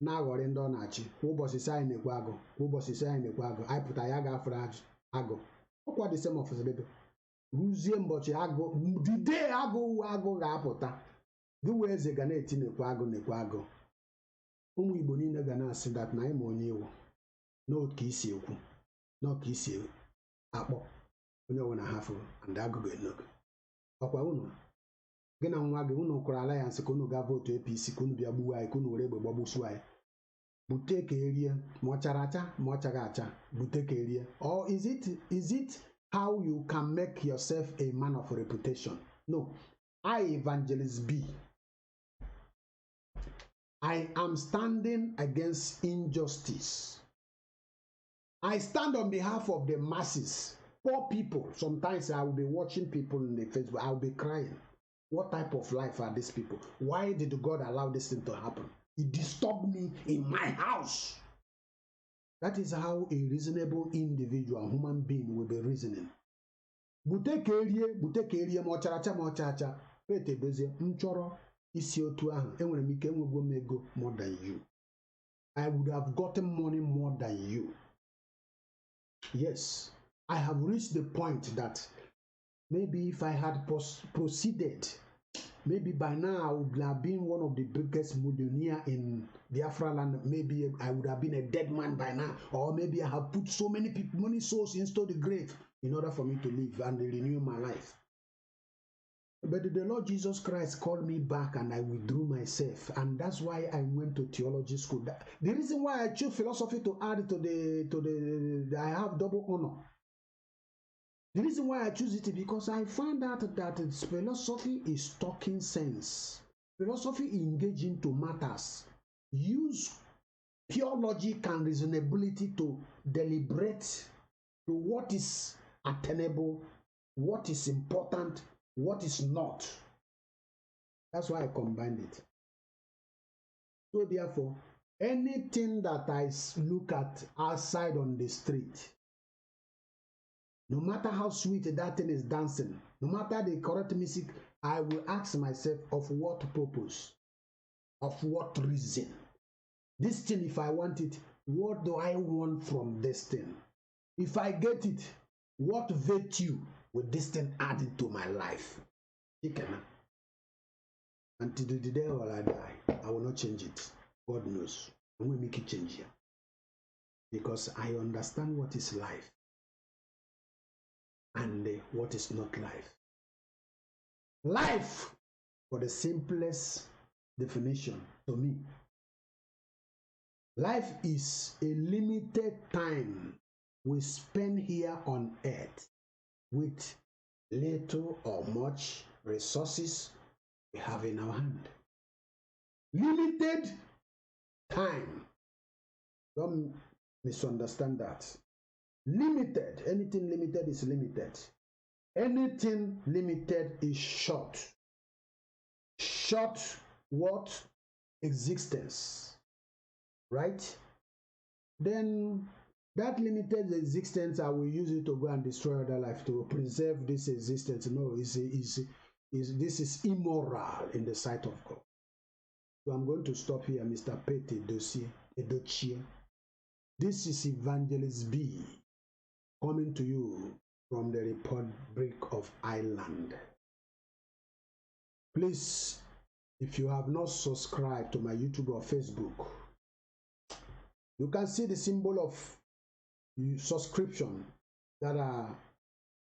na-aghọrị ndị ọ na-achị. Ụbọchị ise anyị na-ekwe agụ, ụbọchị ise anyị na-ekwe agụ, anyị pụta ya ga-afere agụ. Ọkwa the same of Ọsadebe. Ruzie mbọchị agụ, the day agụ ga-apụta, gị wee eze ga na-eti na-ekwe agụ. Ụmụ Igbo niile ga na-asị that na anyị ma onye iwu, n'otu isi ekwu, n'otu isi akpọ onye ọbụla hafụ and agụ ga-enogo. Ọkwa unu Gina nwa gị unu kwara alliance ka unu ga vote APC ka unu bịa gbuwa anyị ka unu were egbe gbagbusu anyị. Bute ka erie ma ọ chara acha ma ọ chaghị acha bute ka erie. Or is it how you can make yourself a man of reputation? No. I, Evangelist B, I am standing against injustice. I stand on behalf of the masses, poor people. Sometimes I will be watching people in the Facebook, I will be crying. What type of life are these people? Why did God allow this thing to happen? It disturbed me in my house. That is how a reasonable individual, human being will be reasoning. Bute ka erie ma ọ chara acha ma ọ cha acha. Pete dozie nchọrọ isi otu ahụ enwere m ike enwego m ego more than you. I would have gotten money more than you. Yes, I have reached the point that maybe if I had proceeded, maybe by now I would have been one of the biggest millionaires in Biafra land. Maybe I would have been a dead man by now, or maybe I have put so many people, many souls into the grave in order for me to live and renew my life. But the Lord Jesus Christ called me back and I withdrew myself. And that's why I went to theology school. The reason why I chose philosophy to add to the I have double honor. The reason why I choose it is because I found out that philosophy is talking sense. Philosophy engage into matters. Use pure logic and reasonability to deliberate to what is attainable, what is important, what is not. That's why I combined it. So therefore, anything that I look at outside on the street, no matter how sweet that thing is dancing, no matter the correct music, I will ask myself of what purpose, of what reason. This thing, if I want it, what do I want from this thing? If I get it, what virtue will this thing add into my life? Until the day while I die, I will not change it. God knows. I will make it change here. Because I understand what is life and what is not life. Life, for the simplest definition to me, life is a limited time we spend here on earth with little or much resources we have in our hand. Limited time. Don't misunderstand that. Limited. Anything limited is limited. Anything limited is short. Short what? Existence. Right? Then that limited existence, I will use it to go and destroy other life to preserve this existence. No, this is immoral in the sight of God. So I'm going to stop here, Mr. Pete Edochie. This is Evangelist B coming to you from the Republic of Ireland. Please, if you have not subscribed to my YouTube or Facebook, you can see the symbol of subscription that are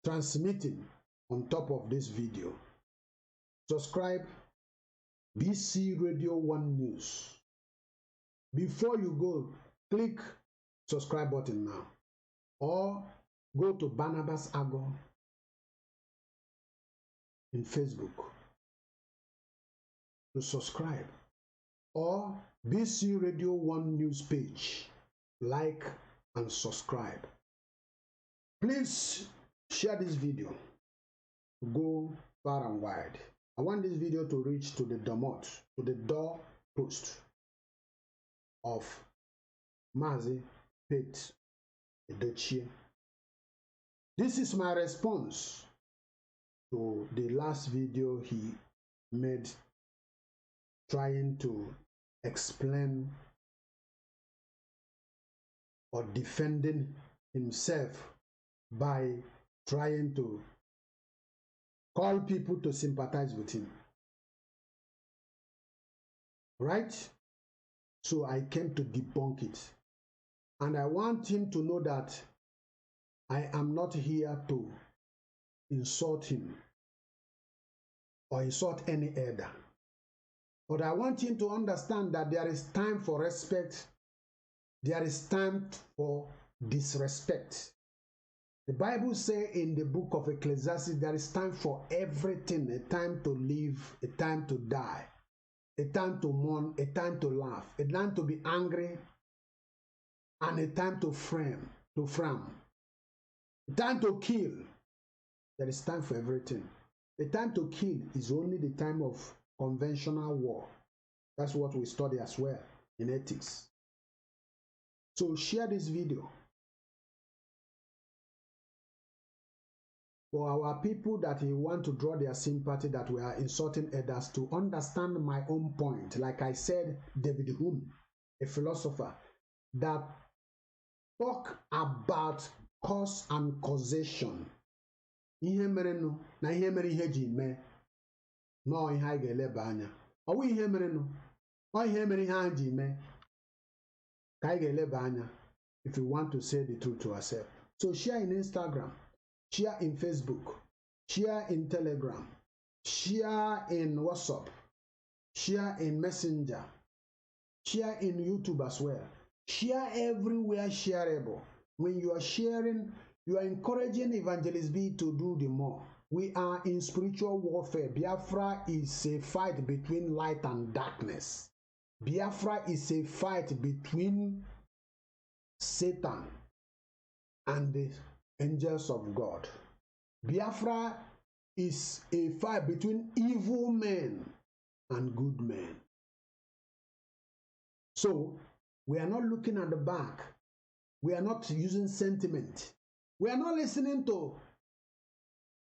transmitting on top of this video. Subscribe BC Radio 1 News. Before you go, click subscribe button now, or go to Barnabas Ago in Facebook to subscribe, or BC Radio 1 News page, like and subscribe. Please share this video, go far and wide. I want this video to reach to the door post of Mazi Pete Edochie. This is my response to the last video he made trying to explain or defending himself by trying to call people to sympathize with him. Right? So I came to debunk it. And I want him to know that I am not here to insult him or insult any elder. But I want him to understand that there is time for respect, there is time for disrespect. The Bible says in the book of Ecclesiastes, there is time for everything, a time to live, a time to die, a time to mourn, a time to laugh, a time to be angry, and a time to frown, a time to kill. There is time for everything. The time to kill is only the time of conventional war. That's what we study as well in ethics. So share this video for our people that you want to draw their sympathy that we are insulting others, to understand my own point. Like I said, David Hume, a philosopher, that talk about cause and causation. Ihe mere nụ na ihe mere ihe ji mee nọ ihe anyị ga-eleba anya. Ọ bụ ihe mere nụ, ọ ihe mere ihe anyị ji mee ka anyị ga-eleba anya if you want to say the truth to ourselves. So share in Instagram, share in Facebook, share in Telegram, share in WhatsApp, share in Messenger, share in YouTube as well. Share everywhere shareable. When you are sharing, you are encouraging Evangelist B to do the more. We are in spiritual warfare. Biafra is a fight between light and darkness. Biafra is a fight between Satan and the angels of God. Biafra is a fight between evil men and good men. So, we are not looking at the back. We are not using sentiment. We are not listening to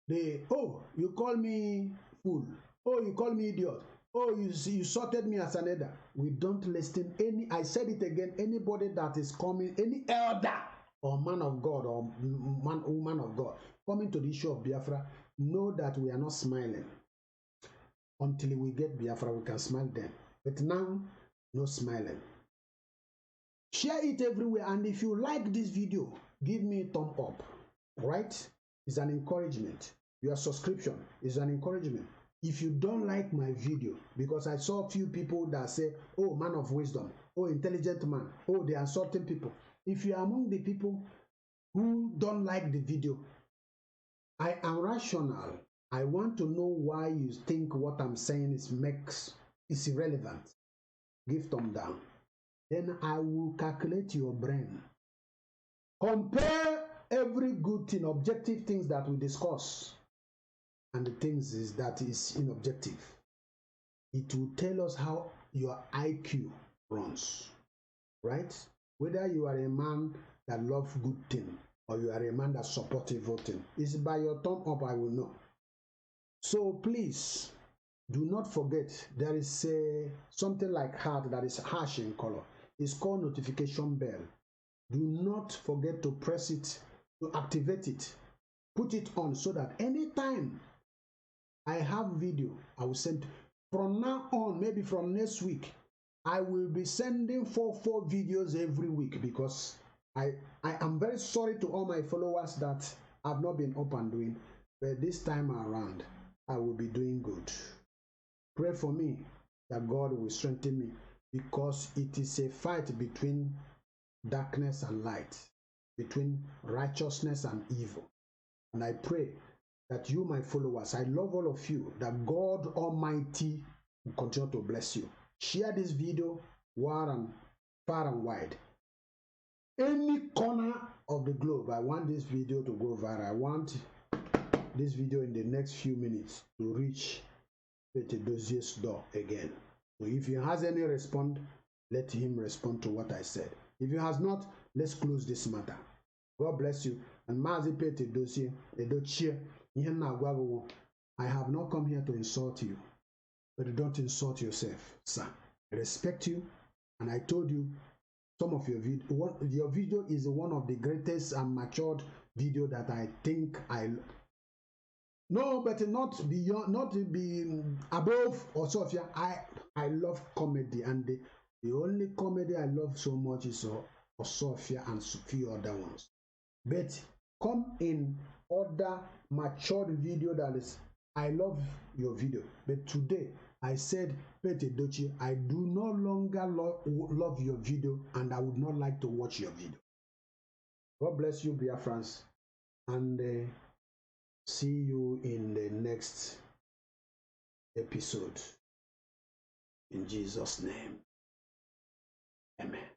the, oh, you call me fool. Oh, you call me idiot. Oh, you sorted me as an elder. We don't listen any, I said it again, anybody that is coming, any elder or man of God or woman of God coming to the issue of Biafra, know that we are not smiling. Until we get Biafra, we can smile then. But now, no smiling. Share it everywhere, and if you like this video, give me a thumb up, right? It's an encouragement. Your subscription is an encouragement. If you don't like my video, because I saw a few people that say, oh, man of wisdom, oh, intelligent man, oh, they are insulting people. If you are among the people who don't like the video, I am rational. I want to know why you think what I'm saying is irrelevant. Give thumb down. Then I will calculate your brain. Compare every good thing, objective things that we discuss, and the things that is inobjective. It will tell us how your IQ runs, right? Whether you are a man that loves good thing or you are a man that supports evil thing. It's by your thumb up I will know. So please, do not forget, there is something like heart that is harsh in color. It's called notification bell. Do not forget to press it, to activate it. Put it on so that anytime I have video, I will send. From now on, maybe from next week, I will be sending four videos every week, because I am very sorry to all my followers that I've not been up and doing, but this time around, I will be doing good. Pray for me that God will strengthen me, because it is a fight between darkness and light, between righteousness and evil. And I pray that you, my followers, I love all of you, that God Almighty will continue to bless you. Share this video far and wide. Any corner of the globe, I want this video to go viral. I want this video in the next few minutes to reach Edochie's door again. So if he has any response, let him respond to what I said. If he has not, let's close this matter. God bless you. And Mazi Edochie, I have not come here to insult you, but don't insult yourself, sir. I respect you, and I told you some of your video is one of the greatest and matured video that I think no, but not beyond, not be above or so. I love comedy, and the only comedy I love so much is Sophia and a few other ones. But come in other matured video that is I love your video, but today I said, Pete Edochie, I do no longer love your video, and I would not like to watch your video. God bless you, Biafrans, and see you in the next episode. In Jesus' name, amen.